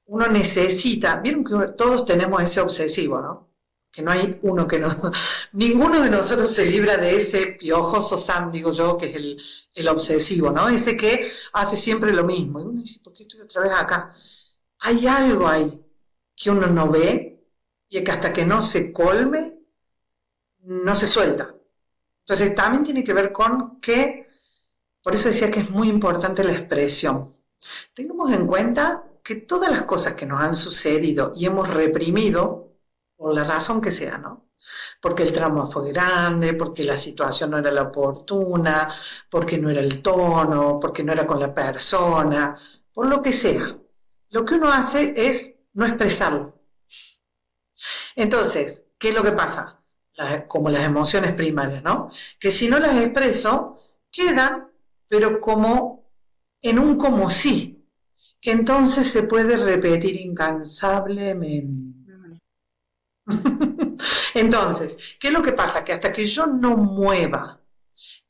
uno necesita, vieron que todos tenemos ese obsesivo, ¿no? Que no hay uno que no, ninguno de nosotros se libra de ese piojoso Sam, digo yo, que es el obsesivo, ¿no? Ese que hace siempre lo mismo. Y uno dice, ¿por qué estoy otra vez acá? Hay algo ahí que uno no ve y que hasta que no se colme, no se suelta. Entonces también tiene que ver con que, por eso decía que es muy importante la expresión. Tengamos en cuenta que todas las cosas que nos han sucedido y hemos reprimido, por la razón que sea, ¿no? Porque el trauma fue grande, porque la situación no era la oportuna, porque no era el tono, porque no era con la persona, por lo que sea. Lo que uno hace es no expresarlo. Entonces, ¿qué es lo que pasa? Como las emociones primarias, ¿no? Que si no las expreso, quedan, pero como en un como sí, que entonces se puede repetir incansablemente. Entonces, ¿qué es lo que pasa? Que hasta que yo no mueva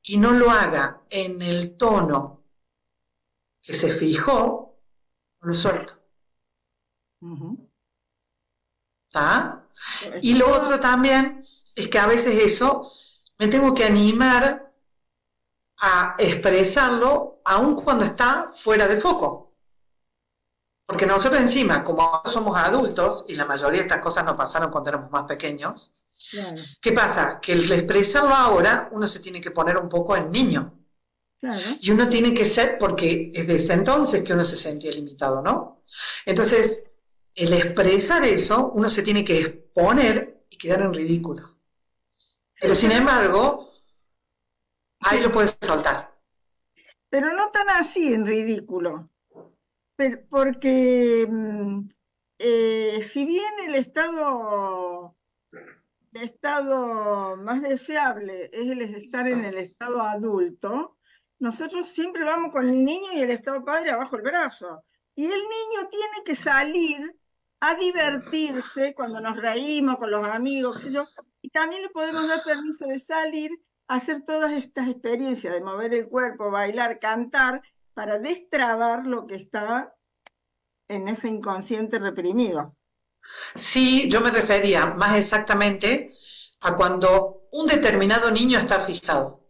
y no lo haga en el tono que se fijó, no lo suelto. ¿Está? Y lo otro también es que a veces eso me tengo que animar a expresarlo aun cuando está fuera de foco. Porque nosotros encima, como somos adultos, y la mayoría de estas cosas nos pasaron cuando éramos más pequeños, Claro, ¿qué pasa? Que el expresarlo ahora, uno se tiene que poner un poco en niño. claro. Y uno tiene que ser, porque es desde entonces que uno se sentía limitado, ¿no? Entonces, el expresar eso, uno se tiene que exponer y quedar en ridículo. Pero sin embargo, ahí lo puedes soltar. Pero no tan así en ridículo, porque si bien el estado más deseable es el estar en el estado adulto, nosotros siempre vamos con el niño y el estado padre abajo el brazo. Y el niño tiene que salir a divertirse cuando nos reímos con los amigos, qué sé yo, y también le podemos dar permiso de salir a hacer todas estas experiencias de mover el cuerpo, bailar, cantar, para destrabar lo que está en ese inconsciente reprimido. Sí, yo me refería más exactamente a cuando un determinado niño está fijado.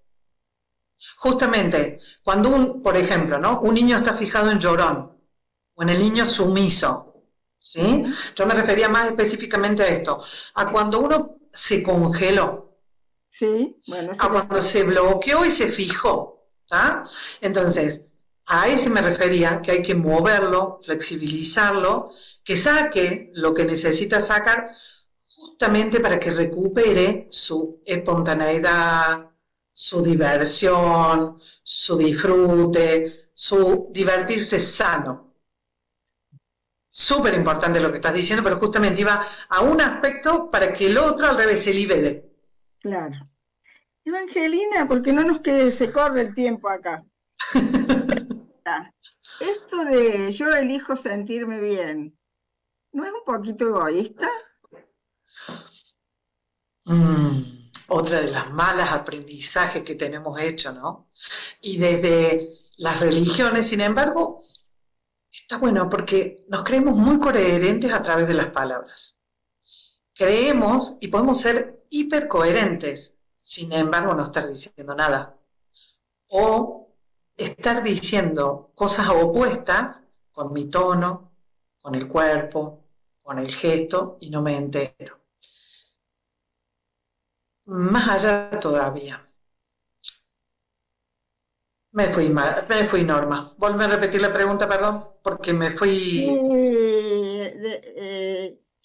Justamente, cuando por ejemplo, ¿no? Un niño está fijado en llorón o en el niño sumiso, ¿sí? Yo me refería más específicamente a esto, a cuando uno se congeló, Sí, bueno, eso A cuando se bloqueó y se fijó, ¿tá? Entonces, a eso me refería, que hay que moverlo, flexibilizarlo, que saque lo que necesita sacar justamente para que recupere su espontaneidad, su diversión, su disfrute, su divertirse sano. Súper importante lo que estás diciendo, pero justamente iba a un aspecto para que el otro al revés se libere. claro. Evangelina, porque no se corre el tiempo acá. Esto de yo elijo sentirme bien, ¿no es un poquito egoísta? Otra de las malas aprendizajes que tenemos hecho, ¿no? Y desde las religiones, sin embargo, está bueno porque nos creemos muy coherentes a través de las palabras. Creemos y podemos ser hipercoherentes, sin embargo no estar diciendo nada. O estar diciendo cosas opuestas con mi tono, con el cuerpo, con el gesto y no me entero. Más allá todavía. Me fui Norma. Volve a repetir la pregunta, perdón, porque me fui...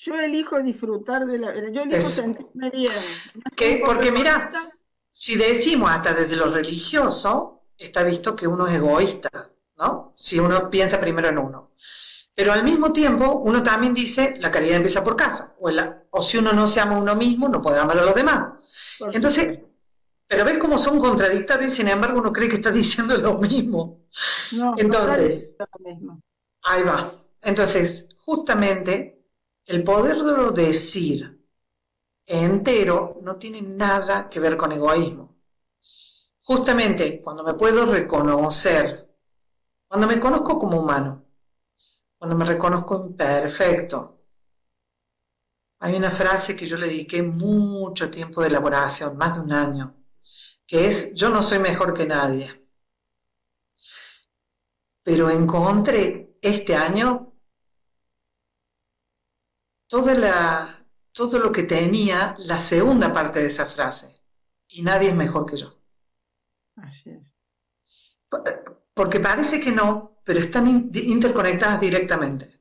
Yo elijo disfrutar de la vida, yo elijo Eso. sentirme bien. ¿No es un poco Porque mira, egoísta? si decimos hasta desde lo religioso, está visto que uno es egoísta, ¿no? Si uno piensa primero en uno. Pero al mismo tiempo, uno también dice, la caridad empieza por casa. O si uno no se ama a uno mismo, no puede amar a los demás. Por Entonces, supuesto. pero ves cómo son contradictorios y sin embargo uno cree que está diciendo lo mismo. No, no está Entonces, diciendo lo mismo. ahí va. Entonces, justamente, el poderlo decir entero no tiene nada que ver con egoísmo. Justamente, cuando me puedo reconocer, cuando me conozco como humano, cuando me reconozco imperfecto, hay una frase que yo le dediqué mucho tiempo de elaboración, más de un año, que es, yo no soy mejor que nadie. Pero encontré este año todo lo que tenía la segunda parte de esa frase. Y nadie es mejor que yo. Así es. Porque parece que no, pero están interconectadas directamente.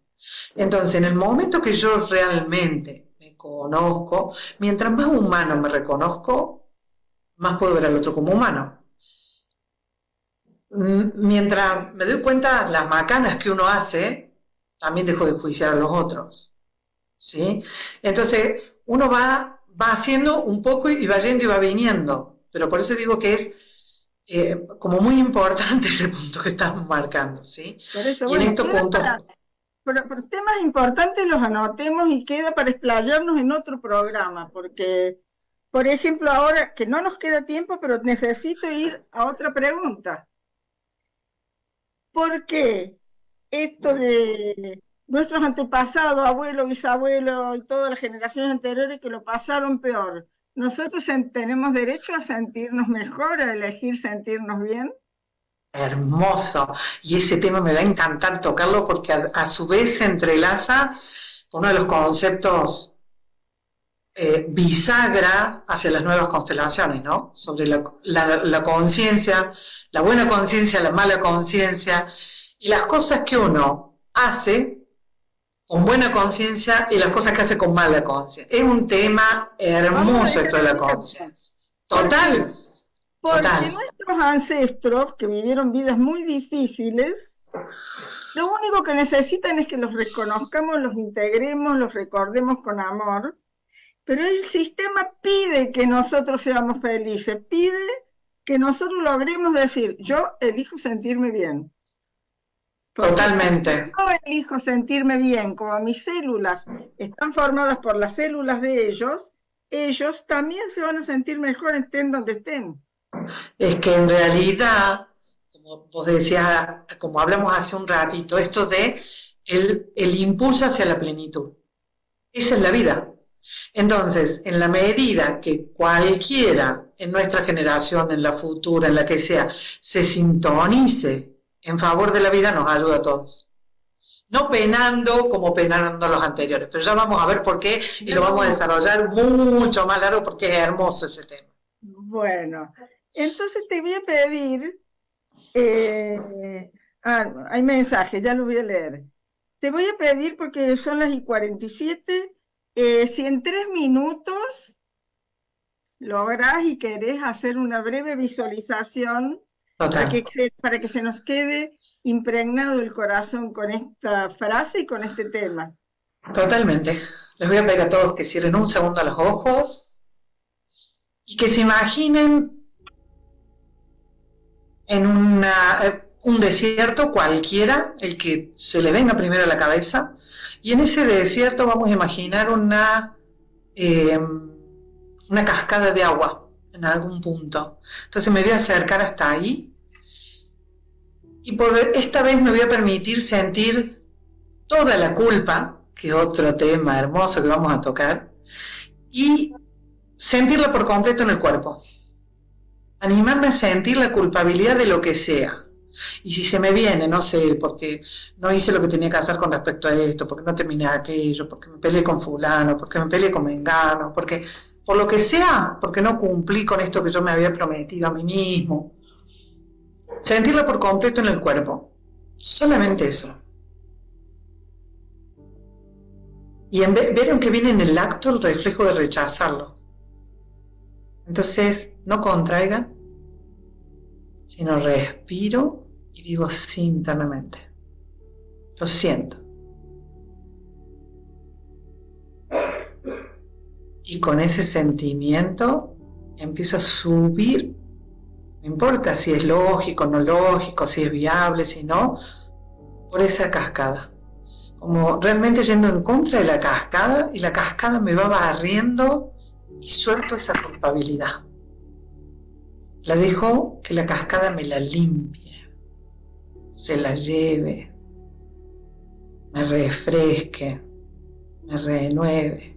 Entonces, en el momento que yo realmente me conozco, mientras más humano me reconozco, más puedo ver al otro como humano. Mientras me doy cuenta las macanas que uno hace, también dejo de juiciar a los otros. ¿Sí? Entonces, uno va haciendo un poco y va yendo y va viniendo. Pero por eso digo que es como muy importante ese punto que estamos marcando. ¿Sí? Por eso, Y en bueno, estos puntos... por temas importantes los anotemos y queda para explayarnos en otro programa, porque, por ejemplo, ahora que no nos queda tiempo, pero necesito ir a otra pregunta. ¿Por qué esto de nuestros antepasados, abuelos, bisabuelos y todas las generaciones anteriores que lo pasaron peor, nosotros tenemos derecho a sentirnos mejor, a elegir sentirnos bien? Hermoso. Y ese tema me va a encantar tocarlo porque a su vez se entrelaza con uno de los conceptos bisagra hacia las nuevas constelaciones, ¿no? Sobre la conciencia, la buena conciencia, la mala conciencia y las cosas que uno hace con buena conciencia y las cosas que hace con mala conciencia. Es un tema hermoso esto de la conciencia. Total. Porque nuestros ancestros, que vivieron vidas muy difíciles, lo único que necesitan es que los reconozcamos, los integremos, los recordemos con amor, pero el sistema pide que nosotros seamos felices, pide que nosotros logremos decir, yo elijo sentirme bien. Porque totalmente. yo elijo sentirme bien, como mis células están formadas por las células de ellos también se van a sentir mejor estén donde estén. Es que en realidad, como vos decías, como hablamos hace un ratito, esto de el impulso hacia la plenitud. Esa es la vida. Entonces, en la medida que cualquiera en nuestra generación, en la futura, en la que sea, se sintonice en favor de la vida, nos ayuda a todos. No penando como penaron los anteriores, pero ya vamos a ver por qué y lo vamos a desarrollar mucho más largo porque es hermoso ese tema. Bueno, entonces te voy a pedir, hay mensaje, ya lo voy a leer. Te voy a pedir, porque son las y 47, si en 3 minutos lográs y querés hacer una breve visualización Total, para que se nos quede impregnado el corazón con esta frase y con este tema. totalmente. Les voy a pedir a todos que cierren un segundo los ojos y que se imaginen en un desierto cualquiera, el que se le venga primero a la cabeza, y en ese desierto vamos a imaginar una cascada de agua en algún punto. Entonces me voy a acercar hasta ahí y por esta vez me voy a permitir sentir toda la culpa, que es otro tema hermoso que vamos a tocar, y sentirla por completo en el cuerpo. Animarme a sentir la culpabilidad de lo que sea. Y si se me viene, no sé, porque no hice lo que tenía que hacer con respecto a esto, porque no terminé aquello, porque me peleé con fulano, porque me peleé con mengano, porque por lo que sea, porque no cumplí con esto que yo me había prometido a mí mismo. Sentirlo por completo en el cuerpo. Solamente eso. Y ver en que viene en el acto el reflejo de rechazarlo. Entonces, no contraigan, sino respiro y digo sí internamente. Lo siento. Y con ese sentimiento empiezo a subir, no importa si es lógico, no lógico, si es viable, si no, por esa cascada. Como realmente yendo en contra de la cascada, y la cascada me va barriendo y suelto esa culpabilidad. La dejo que la cascada me la limpie, se la lleve, me refresque, me renueve.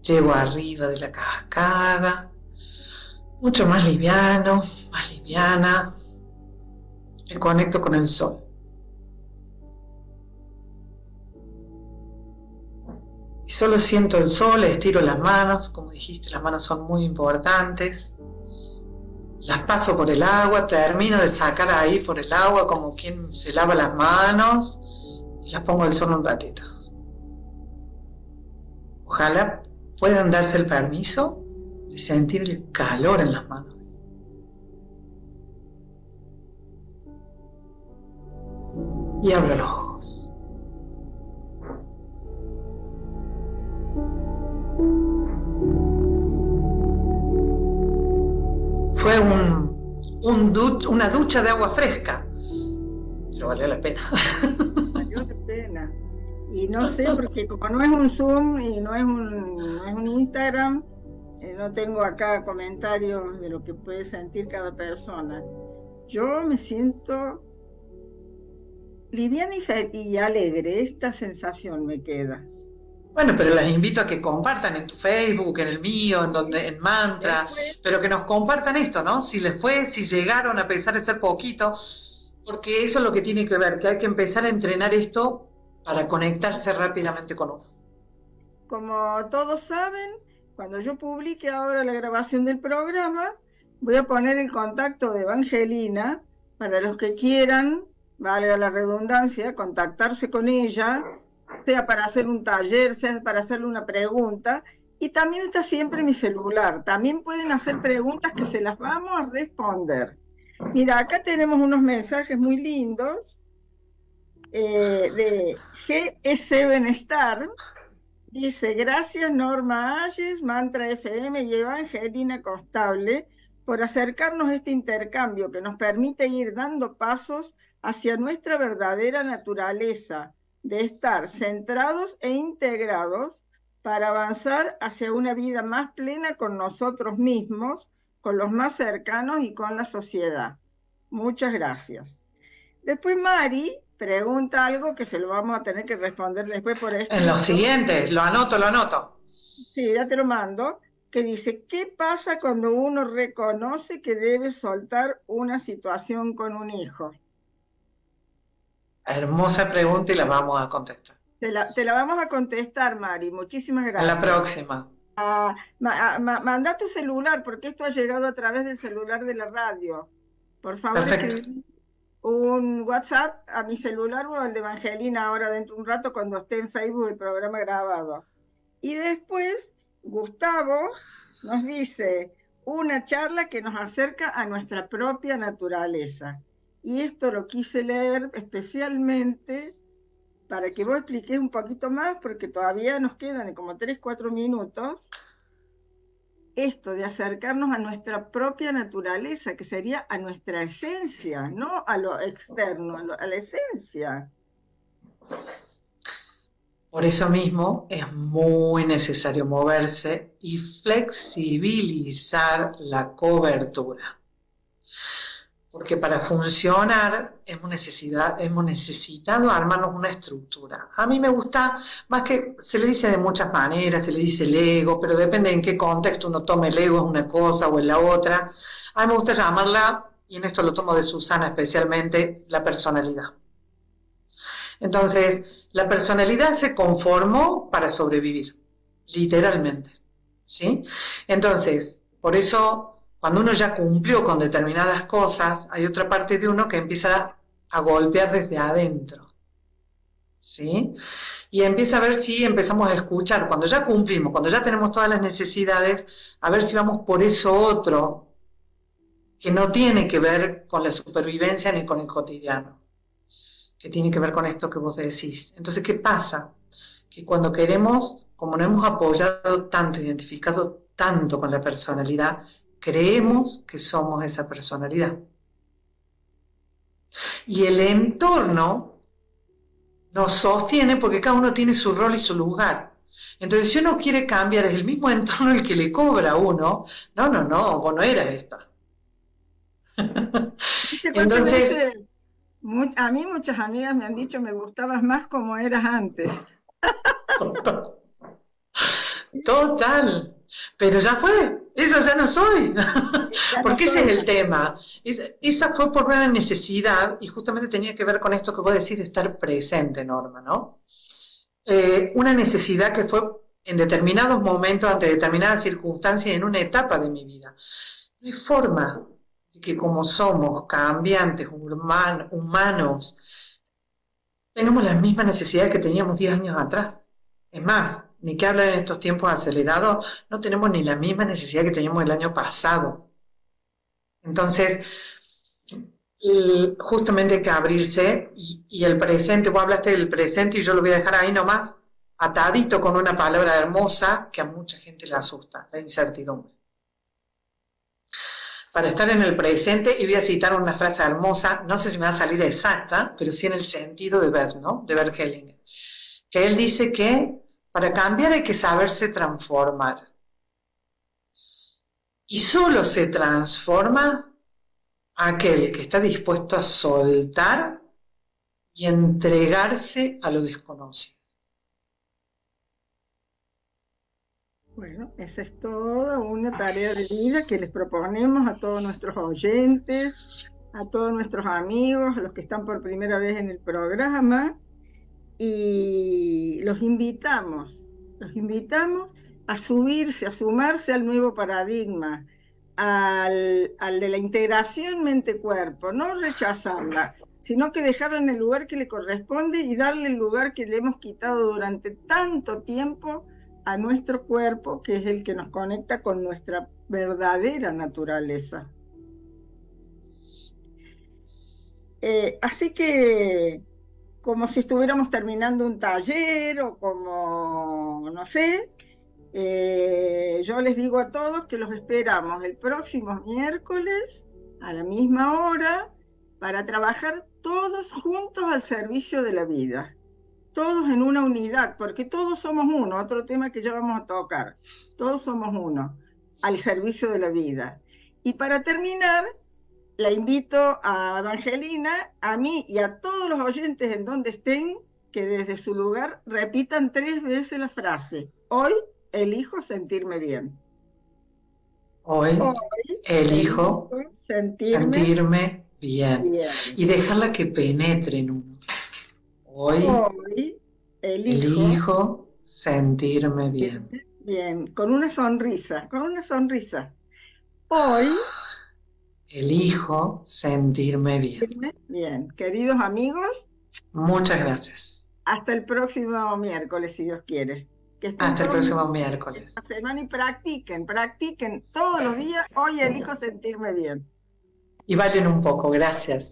Llego arriba de la cascada, mucho más liviano, más liviana. Me conecto con el sol. Y solo siento el sol, estiro las manos, como dijiste, las manos son muy importantes. Las paso por el agua, termino de sacar ahí por el agua como quien se lava las manos y las pongo al sol un ratito. Ojalá puedan darse el permiso de sentir el calor en las manos. Y abro los ojos. Fue una ducha de agua fresca, pero valió la pena. Valió la pena. Y no sé, porque como no es un Zoom y no es un Instagram, no tengo acá comentarios de lo que puede sentir cada persona. Yo me siento liviana y alegre, esta sensación me queda. Bueno, pero las invito a que compartan en tu Facebook, en el mío, en Mantra, pero que nos compartan esto, ¿no? Si les fue, si llegaron a pesar de ser poquito, porque eso es lo que tiene que ver, que hay que empezar a entrenar esto para conectarse rápidamente con uno. Como todos saben, cuando yo publique ahora la grabación del programa, voy a poner el contacto de Evangelina para los que quieran, valga la redundancia, contactarse con ella, sea para hacer un taller, sea para hacerle una pregunta, y también está siempre mi celular. También pueden hacer preguntas que se las vamos a responder. Mira, acá tenemos unos mensajes muy lindos de GS Benestar. Dice, gracias Norma Ayes, Mantra FM y Evangelina Costable por acercarnos a este intercambio que nos permite ir dando pasos hacia nuestra verdadera naturaleza de estar centrados e integrados para avanzar hacia una vida más plena con nosotros mismos, con los más cercanos y con la sociedad. Muchas gracias. Después Mari pregunta algo que se lo vamos a tener que responder después por escrito. En los siguientes, lo anoto. Sí, ya te lo mando, que dice, ¿qué pasa cuando uno reconoce que debe soltar una situación con un hijo? Hermosa pregunta y la vamos a contestar. Te la vamos a contestar, Mari. Muchísimas gracias. En la próxima. Manda tu celular, porque esto ha llegado a través del celular de la radio. Por favor, Perfecto. escribí un WhatsApp a mi celular o al de Evangelina ahora dentro de un rato cuando esté en Facebook el programa grabado. Y después, Gustavo nos dice una charla que nos acerca a nuestra propia naturaleza. Y esto lo quise leer especialmente para que vos expliques un poquito más, porque todavía nos quedan como 3, 4 minutos, esto de acercarnos a nuestra propia naturaleza, que sería a nuestra esencia, no a lo externo, a la esencia. Por eso mismo es muy necesario moverse y flexibilizar la cobertura. Porque para funcionar hemos necesitado armarnos una estructura. A mí me gusta, más que se le dice de muchas maneras, se le dice el ego, pero depende en qué contexto uno tome el ego, es una cosa o es la otra. A mí me gusta llamarla, y en esto lo tomo de Susana especialmente, la personalidad. Entonces, la personalidad se conformó para sobrevivir, literalmente, ¿sí? Entonces, por eso, cuando uno ya cumplió con determinadas cosas, hay otra parte de uno que empieza a golpear desde adentro, ¿sí? Y empieza a ver si empezamos a escuchar, cuando ya cumplimos, cuando ya tenemos todas las necesidades, a ver si vamos por eso otro, que no tiene que ver con la supervivencia ni con el cotidiano, que tiene que ver con esto que vos decís. Entonces, ¿qué pasa? Que cuando queremos, como nos hemos apoyado tanto, identificado tanto con la personalidad, creemos que somos esa personalidad. Y el entorno nos sostiene porque cada uno tiene su rol y su lugar. Entonces, si uno quiere cambiar, es el mismo entorno el que le cobra a uno. No, vos no eras esta. ¿Viste cuánto me Entonces, dice? A mí muchas amigas me han dicho me gustabas más como eras antes. total, pero ya fue, eso ya no soy, Ya no porque ese soy. es el tema. Esa fue por una necesidad y justamente tenía que ver con esto que vos decís de estar presente, Norma, ¿no? Una necesidad que fue en determinados momentos, ante determinadas circunstancias, en una etapa de mi vida. No hay forma de que como somos cambiantes, humanos, tenemos las mismas necesidades que teníamos 10 años atrás. Es más, ni que hablar en estos tiempos acelerados, no tenemos ni la misma necesidad que teníamos el año pasado. Entonces, justamente hay que abrirse y el presente, vos hablaste del presente y yo lo voy a dejar ahí nomás, atadito con una palabra hermosa que a mucha gente le asusta, la incertidumbre. Para estar en el presente, y voy a citar una frase hermosa, no sé si me va a salir exacta, pero sí en el sentido de Bert, ¿no? De Bert Hellinger, que él dice que para cambiar hay que saberse transformar. Y solo se transforma aquel que está dispuesto a soltar y entregarse a lo desconocido. Bueno, esa es toda una tarea de vida que les proponemos a todos nuestros oyentes, a todos nuestros amigos, a los que están por primera vez en el programa, y los invitamos a subirse, a sumarse al nuevo paradigma, al de la integración mente-cuerpo, no rechazarla, sino que dejarla en el lugar que le corresponde y darle el lugar que le hemos quitado durante tanto tiempo a nuestro cuerpo, que es el que nos conecta con nuestra verdadera naturaleza. Así que, como si estuviéramos terminando un taller o como, no sé, yo les digo a todos que los esperamos el próximo miércoles a la misma hora para trabajar todos juntos al servicio de la vida, todos en una unidad, porque todos somos uno, otro tema que ya vamos a tocar, todos somos uno, al servicio de la vida. Y para terminar, la invito a Evangelina, a mí y a todos los oyentes en donde estén, que desde su lugar repitan 3 veces la frase: hoy elijo sentirme bien. Hoy Hoy elijo elijo sentirme sentirme bien bien. y dejarla que penetre en uno. Hoy Hoy elijo elijo sentirme bien. sentirme Bien, con una sonrisa, con una sonrisa. Hoy, Elijo sentirme bien. bien, queridos amigos, Muchas gracias. hasta el próximo miércoles, si Dios quiere. Que estén Hasta el todos muy próximo bien miércoles. esta semana y practiquen todos los días. Hoy elijo sentirme bien. Y vayan un poco, gracias.